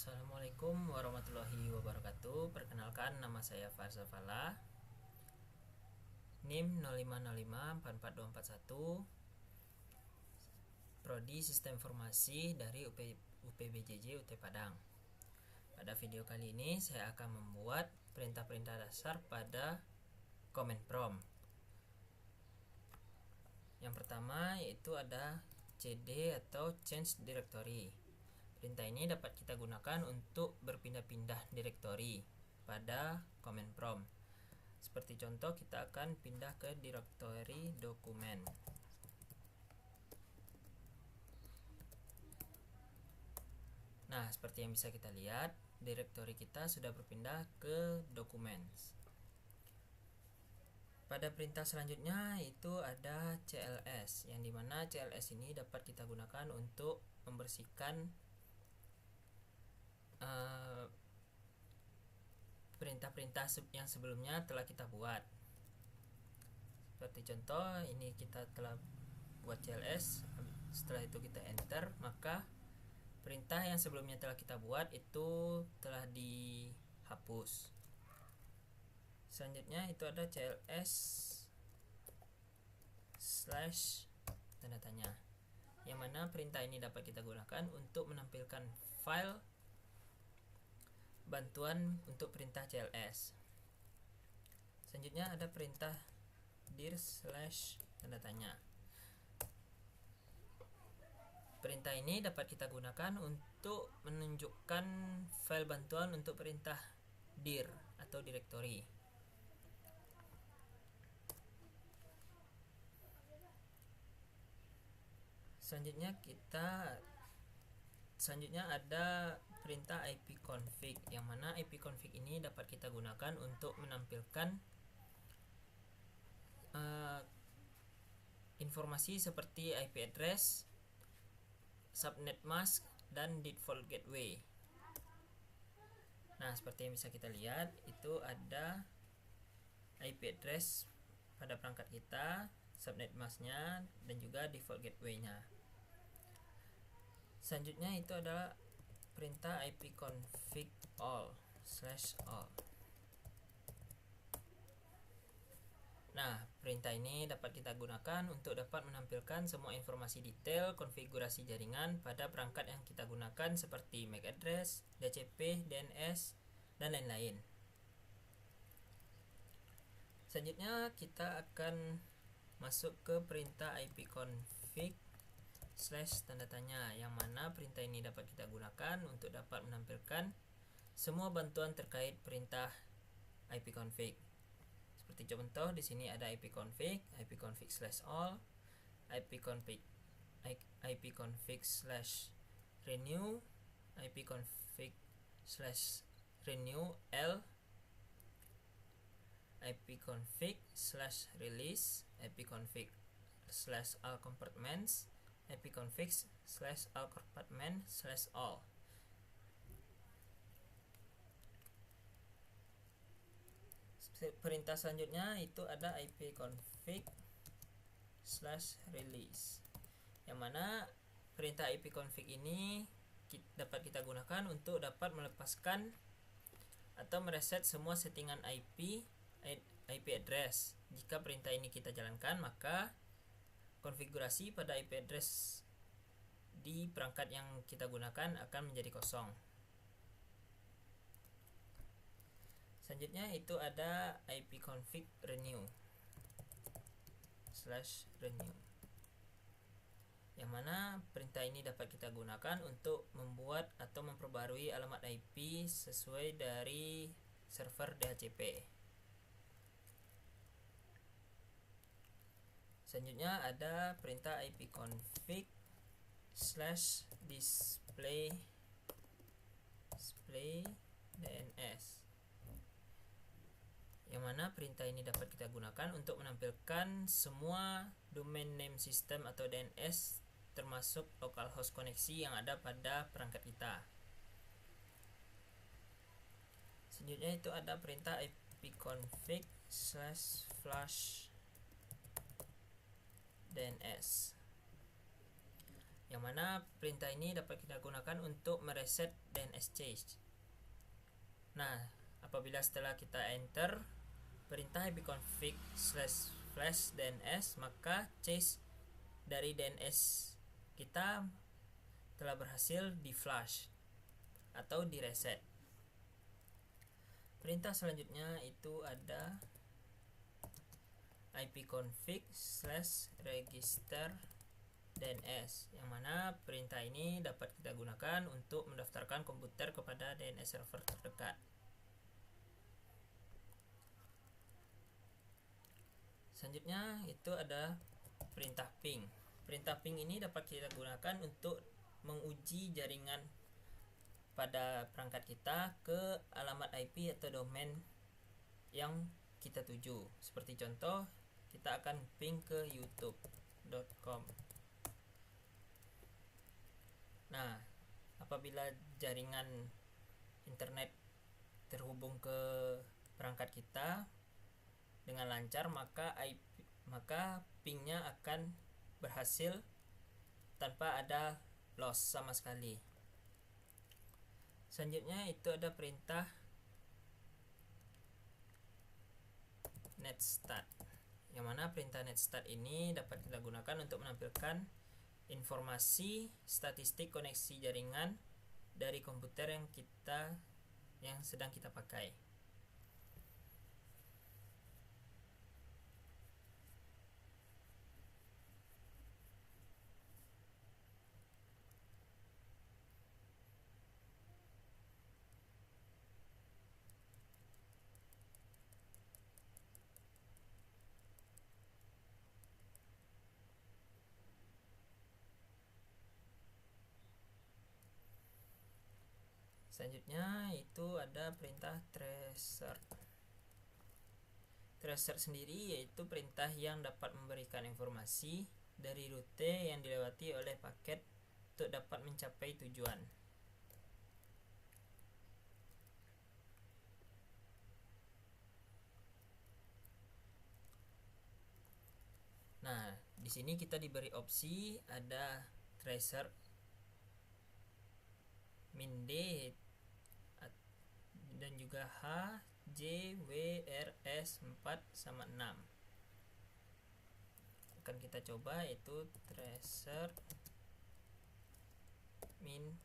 Assalamualaikum warahmatullahi wabarakatuh. Perkenalkan, nama saya Farza Fala, NIM 05054421, Prodi Sistem Informasi dari UPBJJ UT Padang. Pada video kali ini saya akan membuat perintah-perintah dasar pada command prompt. Yang pertama yaitu ada cd atau change directory. Perintah ini dapat kita gunakan untuk berpindah-pindah direktori pada command prompt. Seperti contoh, kita akan pindah ke direktori dokumen. Nah, seperti yang bisa kita lihat, direktori kita sudah berpindah ke documents. Pada perintah selanjutnya itu ada cls, yang dimana cls ini dapat kita gunakan untuk membersihkan perintah-perintah yang sebelumnya telah kita buat. Seperti contoh, ini kita telah buat cls, setelah itu kita enter, maka perintah yang sebelumnya telah kita buat itu telah dihapus. Selanjutnya itu ada cls slash tanda tanya, yang mana perintah ini dapat kita gunakan untuk menampilkan file bantuan untuk perintah cls. Selanjutnya ada perintah dir slash tanda tanya. Perintah ini dapat kita gunakan untuk menunjukkan file bantuan untuk perintah dir atau directory. Selanjutnya ada perintah ipconfig, yang mana ipconfig ini dapat kita gunakan untuk menampilkan informasi seperti IP address, subnet mask, dan default gateway. Nah, seperti yang bisa kita lihat, itu ada IP address pada perangkat kita, subnet masknya, dan juga default gateway-nya. Selanjutnya itu adalah perintah ipconfig all /all. Nah, perintah ini dapat kita gunakan untuk dapat menampilkan semua informasi detail konfigurasi jaringan pada perangkat yang kita gunakan seperti MAC address, DHCP, DNS, dan lain-lain. Selanjutnya kita akan masuk ke perintah ipconfig slash tanda tanya, yang mana perintah ini dapat kita gunakan untuk dapat menampilkan semua bantuan terkait perintah ipconfig. Seperti contoh, di sini ada ipconfig slash all, ipconfig slash renew, ipconfig slash renew l, ipconfig slash release, ipconfig slash all compartments, ipconfig slash all compartment slash all. Perintah selanjutnya itu ada ipconfig slash release, yang mana perintah ipconfig ini dapat kita gunakan untuk dapat melepaskan atau mereset semua settingan IP address. Jika perintah ini kita jalankan, maka konfigurasi pada IP address di perangkat yang kita gunakan akan menjadi kosong. Selanjutnya itu ada ipconfig renew slash renew, yang mana perintah ini dapat kita gunakan untuk membuat atau memperbarui alamat IP sesuai dari server DHCP. Selanjutnya ada perintah ipconfig slash display DNS, yang mana perintah ini dapat kita gunakan untuk menampilkan semua domain name system atau DNS, termasuk localhost koneksi yang ada pada perangkat kita. Selanjutnya itu ada perintah ipconfig slash flush DNS, yang mana perintah ini dapat kita gunakan untuk mereset DNS change. Nah, apabila setelah kita enter perintah ipconfig/flash DNS, maka change dari DNS kita telah berhasil di flash atau di reset. Perintah selanjutnya itu ada ipconfig/register DNS, yang mana perintah ini dapat kita gunakan untuk mendaftarkan komputer kepada DNS server terdekat. Selanjutnya itu ada perintah ping. Perintah ping ini dapat kita gunakan untuk menguji jaringan pada perangkat kita ke alamat IP atau domain yang kita tuju. Seperti contoh, kita akan ping ke youtube.com. Nah, apabila jaringan internet terhubung ke perangkat kita dengan lancar, maka pingnya akan berhasil tanpa ada loss sama sekali. Selanjutnya itu ada perintah netstart, yang mana perintah netstart ini dapat kita gunakan untuk menampilkan informasi statistik koneksi jaringan dari komputer yang sedang kita pakai. Selanjutnya itu ada perintah tracer. Tracer sendiri yaitu perintah yang dapat memberikan informasi dari rute yang dilewati oleh paket untuk dapat mencapai tujuan. Nah, di sini kita diberi opsi ada tracer min D dan juga H, J, W, R, S 4 sama 6. Akan kita coba yaitu tracer min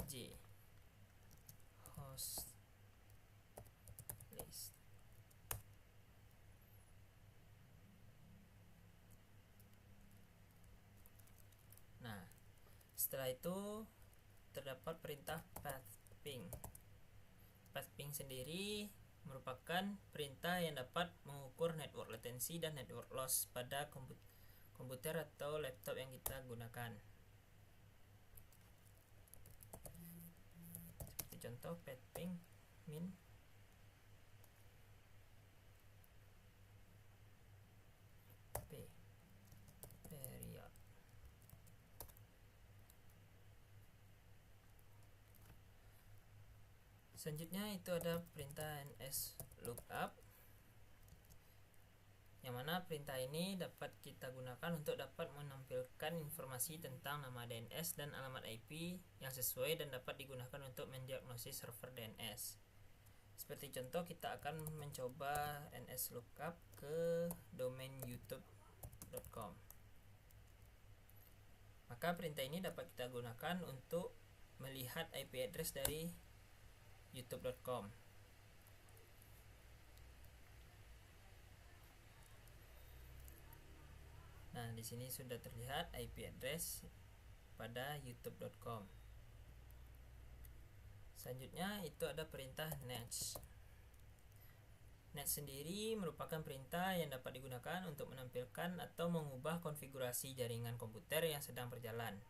J host list. Nah, setelah itu terdapat perintah pathping. Pathping sendiri merupakan perintah yang dapat mengukur network latency dan network loss pada komputer atau laptop yang kita gunakan. Seperti contoh pathping min p period. Selanjutnya itu ada perintah nslookup, yang mana perintah ini dapat kita gunakan untuk dapat menampilkan informasi tentang nama DNS dan alamat IP yang sesuai dan dapat digunakan untuk mendiagnosis server DNS. Seperti contoh, kita akan mencoba nslookup ke domain youtube.com. Maka perintah ini dapat kita gunakan untuk melihat IP address dari youtube.com. Nah, di sini sudah terlihat IP address pada youtube.com. Selanjutnya itu ada perintah net. Net sendiri merupakan perintah yang dapat digunakan untuk menampilkan atau mengubah konfigurasi jaringan komputer yang sedang berjalan.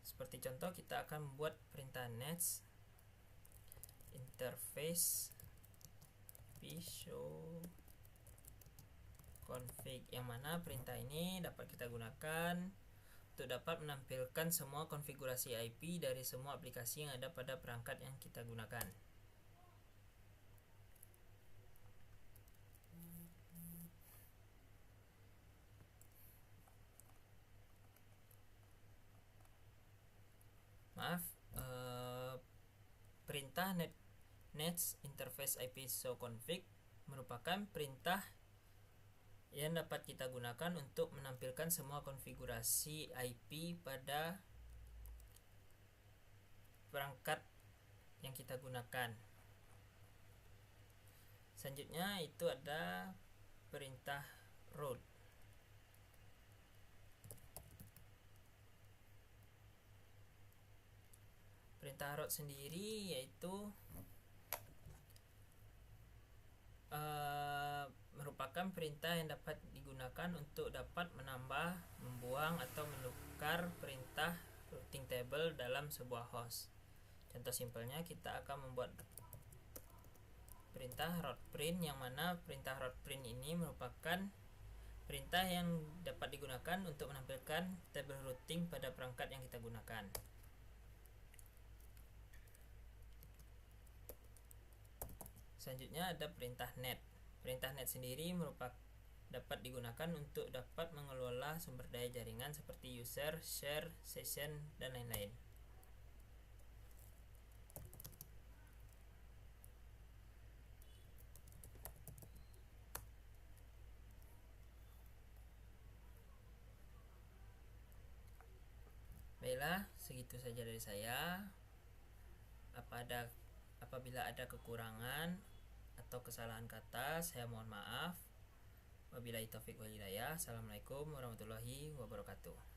Seperti contoh, kita akan membuat perintah net interface show config, yang mana perintah ini dapat kita gunakan untuk dapat menampilkan semua konfigurasi IP dari semua aplikasi yang ada pada perangkat yang kita gunakan. perintah next interface IP show config merupakan perintah yang dapat kita gunakan untuk menampilkan semua konfigurasi IP pada perangkat yang kita gunakan. Selanjutnya itu ada perintah root. Perintah root sendiri yaitu merupakan perintah yang dapat digunakan untuk dapat menambah, membuang, atau menukar perintah routing table dalam sebuah host. Contoh simpelnya, kita akan membuat perintah route print, yang mana perintah route print ini merupakan perintah yang dapat digunakan untuk menampilkan table routing pada perangkat yang kita gunakan. Selanjutnya ada perintah net. Perintah net sendiri dapat digunakan untuk dapat mengelola sumber daya jaringan seperti user, share, session, dan lain-lain. Baiklah, segitu saja dari saya. Apabila ada kekurangan atau kesalahan kata, saya mohon maaf. Wabillahi taufiq wal hidayah. Assalamualaikum warahmatullahi wabarakatuh.